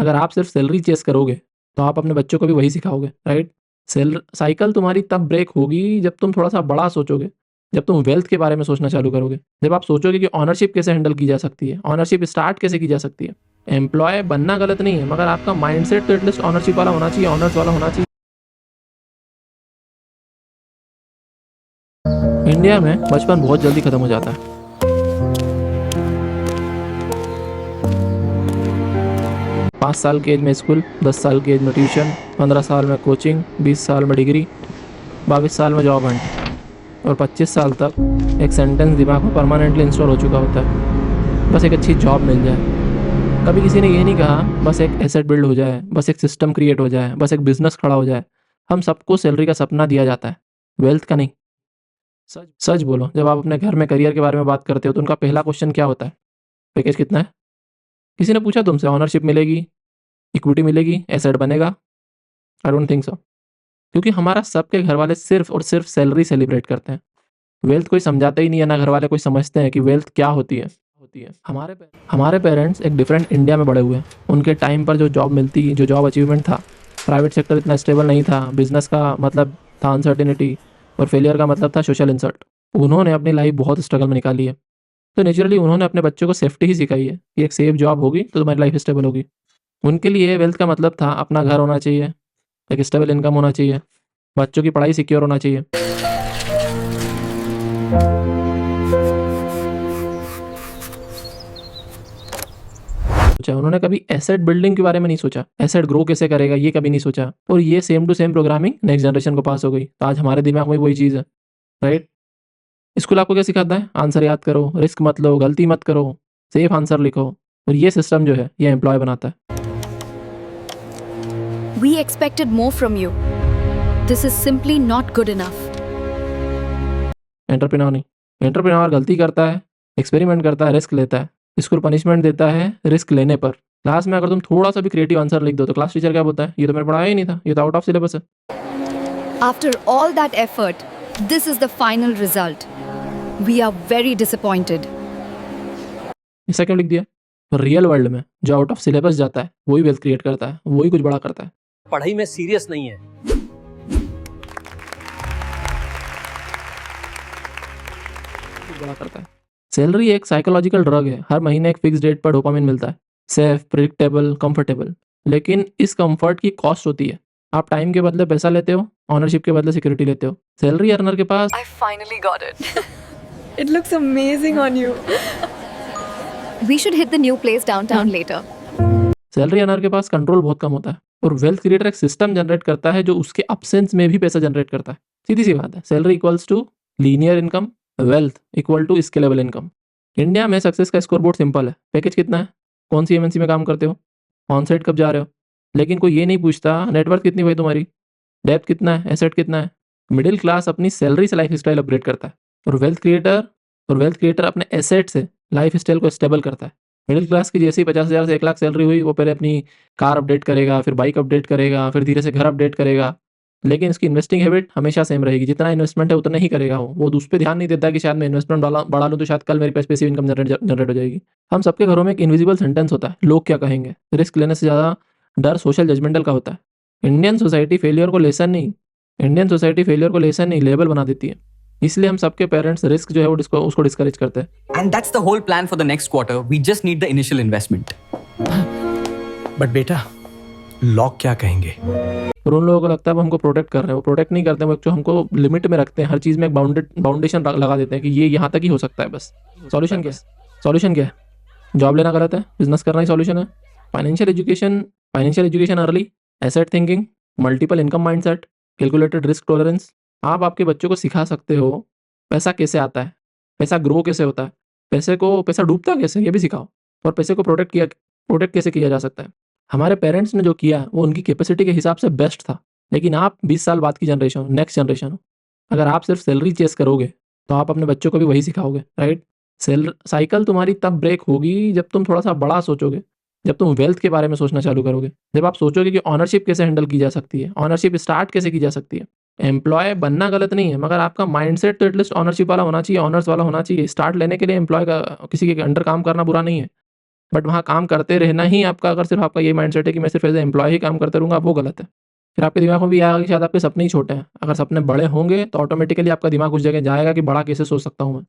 अगर आप सिर्फ सैलरी चेस करोगे तो आप अपने बच्चों को भी वही सिखाओगे, राइट? साइकिल तुम्हारी तब ब्रेक होगी जब तुम थोड़ा सा बड़ा सोचोगे, जब तुम वेल्थ के बारे में सोचना चालू करोगे, जब आप सोचोगे कि ऑनरशिप कैसे हैंडल की जा सकती है, ऑनरशिप स्टार्ट कैसे की जा सकती है। एम्प्लॉय बनना गलत नहीं है, मगर आपका माइंडसेट तो एटलीस्ट ऑनरशिप वाला होना चाहिए, ऑनर्स वाला होना चाहिए। इंडिया में बचपन बहुत जल्दी खत्म हो जाता है। 5 साल की एज में स्कूल, 10 साल की एज में ट्यूशन, 15 साल में कोचिंग, 20 साल में डिग्री, 22 साल में जॉब हंट, और 25 साल तक एक सेंटेंस दिमाग में परमानेंटली इंस्टॉल हो चुका होता है, बस एक अच्छी जॉब मिल जाए। कभी किसी ने ये नहीं कहा बस एक एसेट बिल्ड हो जाए, बस एक सिस्टम क्रिएट हो जाए, बस एक बिजनेस खड़ा हो जाए। हम सबको सैलरी का सपना दिया जाता है, वेल्थ का नहीं। सच सच बोलो, जब आप अपने घर में करियर के बारे में बात करते हो तो उनका पहला क्वेश्चन क्या होता है? पैकेज कितना है? किसी ने पूछा तुमसे ऑनरशिप मिलेगी, इक्विटी मिलेगी, एसेट बनेगा? I don't think so. क्योंकि हमारा सबके घर वाले सिर्फ और सिर्फ सैलरी सेलिब्रेट करते हैं। वेल्थ कोई समझाता ही नहीं है, ना घर वाले कोई समझते हैं कि वेल्थ क्या होती है। हमारे पेरेंट्स एक डिफरेंट इंडिया में बड़े हुए हैं। उनके टाइम पर जो जॉब मिलती, जो जॉब अचीवमेंट था, प्राइवेट सेक्टर इतना स्टेबल नहीं था, बिजनेस का मतलब था अनसर्टेनिटी, और फेलियर का मतलब था सोशल इंसल्ट। उन्होंने अपनी लाइफ बहुत स्ट्रगल में निकाली है, तो नेचुरली उन्होंने अपने बच्चों को सेफ्टी ही सिखाई है कि एक सेफ जॉब होगी तो तुम्हारी लाइफ स्टेबल होगी। उनके लिए वेल्थ का मतलब था अपना घर होना चाहिए, एक स्टेबल इनकम होना चाहिए, बच्चों की पढ़ाई सिक्योर होना चाहिए। सोचा उन्होंने कभी एसेट बिल्डिंग के बारे में नहीं सोचा, एसेट ग्रो कैसे करेगा ये कभी नहीं सोचा। और ये same to same programming next generation को पास हो गई, तो आज हमारे दिमाग में वही चीज़ है, राइट? स्कूल आपको क्या सिखाता है? आंसर याद करो, रिस्क मत लो, गलती मत करो, सेफ आंसर लिखो। और ये सिस्टम जो है ये एम्प्लॉय बनाता है। We expected more from you. This is simply not good enough. Entrepreneur नहीं, एंटरप्रेन्योर गलती करता है, एक्सपेरिमेंट करता है, रिस्क लेता है। स्कूल पनिशमेंट देता है रिस्क लेने पर। क्लास में अगर तुम थोड़ा सा भी क्रिएटिव आंसर लिख दो तो क्लास टीचर क्या बोलता है? ये तो मैंने पढ़ाया ही नहीं था, ये तो आउट ऑफ सिलेबस है। After all that effort, this is the final result. We are very disappointed. ऐसा क्यों लिख दिया? रियल वर्ल्ड में जो आउट ऑफ सिलेबस जाता है वही वेल्थ क्रिएट करता है, वही कुछ बड़ा करता है। पढ़ाई में सीरियस नहीं है। कुछ बड़ा करता है। सैलरी एक साइकोलॉजिकल ड्रग है, हर महीने एक फिक्स डेट पर डोपामिन मिलता है, सेफ, प्रिडिक्टेबल, कंफर्टेबल। लेकिन इस कंफर्ट की कॉस्ट होती है। आप टाइम के बदले पैसा लेते हो, ऑनरशिप के बदले सिक्योरिटी लेते हो। सैलरी अर्नर के पास I finally got it. It looks amazing on you. We should hit the new place downtown later. Salary earner के पास कंट्रोल बहुत कम होता है, और वेल्थ क्रिएटर एक सिस्टम जनरेट करता है जो उसके अपसेंस में भी पैसा जनरेट करता है। सीधी सी बात है, salary equals to linear income, wealth equal to scalable income. India में सक्सेस का स्कोर बोर्ड सिंपल है, पैकेज कितना है, कौन सी एमएनसी में काम करते हो, ऑन साइट कब जा रहे हो। लेकिन कोई ये नहीं पूछता नेटवर्थ कितनी भाई तुम्हारी, डेप्थ कितना है, एसेट कितना है। मिडिल क्लास अपनी सैलरी से लाइफ स्टाइल अपग्रेड करता है, और वेल्थ क्रिएटर अपने एसेट से लाइफ स्टाइल को स्टेबल करता है। मिडिल क्लास की जैसी 50,000 से 1 लाख सैलरी हुई, वो पहले अपनी कार अपडेट करेगा, फिर बाइक अपडेट करेगा, फिर धीरे से घर अपडेट करेगा। लेकिन इसकी इन्वेस्टिंग हैबिट हमेशा सेम रहेगी, जितना इन्वेस्टमेंट है उतना ही करेगा वो उस पे ध्यान नहीं देता कि शायद मैं इन्वेस्टमेंट बढ़ा लूँ तो शायद कल मेरे पास पैसिव इनकम जनरेट हो जाएगी। हम सबके घरों में एक इनविजिबल सेंटेंस होता है, लोग क्या कहेंगे। रिस्क लेने से ज़्यादा डर सोशल जजमेंटल का होता है। इंडियन सोसाइटी फेलियर को लेसन नहीं लेबल बना देती है। इसलिए हम सबके पेरेंट्स रिस्क जो है वो उसको डिस्करेज करते हैं। And that's the whole plan for the next quarter. We just need the initial investment. But बेटा, लॉक क्या कहेंगे? और उन लोगों को लगता है वो हमको प्रोटेक्ट कर रहे हैं, वो प्रोटेक्ट नहीं करते, वो जो हमको लिमिट में रखते हैं। हर चीज़ में एक बाउंडेशन लगा देते हैं कि ये यहाँ तक ही हो सकता है बस। सॉल्यूशन क्या है? जॉब लेना गलत है, बिजनेस करना ही सॉल्यूशन है। Financial education early, asset thinking, multiple income mindset, calculated risk tolerance. आप आपके बच्चों को सिखा सकते हो पैसा कैसे आता है, पैसा ग्रो कैसे होता है, पैसा डूबता कैसे ये भी सिखाओ, और पैसे को प्रोटेक्ट कैसे किया जा सकता है। हमारे पेरेंट्स ने जो किया वो उनकी कैपेसिटी के हिसाब से बेस्ट था। लेकिन आप 20 साल बाद की जनरेशन हो, नेक्स्ट जनरेशन हो। अगर आप सिर्फ सैलरी चेस करोगे तो आप अपने बच्चों को भी वही सिखाओगे, राइट? साइकिल तुम्हारी तब ब्रेक होगी जब तुम थोड़ा सा बड़ा सोचोगे, जब तुम वेल्थ के बारे में सोचना चालू करोगे, जब आप सोचोगे कि ऑनरशिप कैसे हैंडल की जा सकती है, ऑनरशिप स्टार्ट कैसे की जा सकती है। एम्प्लॉय बनना गलत नहीं है, मगर आपका माइंडसेट तो एटलीस्ट ऑनरशिप वाला होना चाहिए, ऑनर्स वाला होना चाहिए। स्टार्ट लेने के लिए एम्प्लॉय का किसी के अंडर काम करना बुरा नहीं है। बट वहाँ काम करते रहना ही आपका, अगर सिर्फ आपका ये माइंडसेट है कि मैं सिर्फ एज ए एम्प्लॉय ही काम करते रहूँगा, वो गलत है। फिर आपके दिमाग में भी आएगा कि शायद आपके सपने ही छोटे हैं। अगर सपने बड़े होंगे तो ऑटोमेटिकली आपका दिमाग उस जगह जाएगा कि बड़ा कैसे सोच सकता हूँ मैं।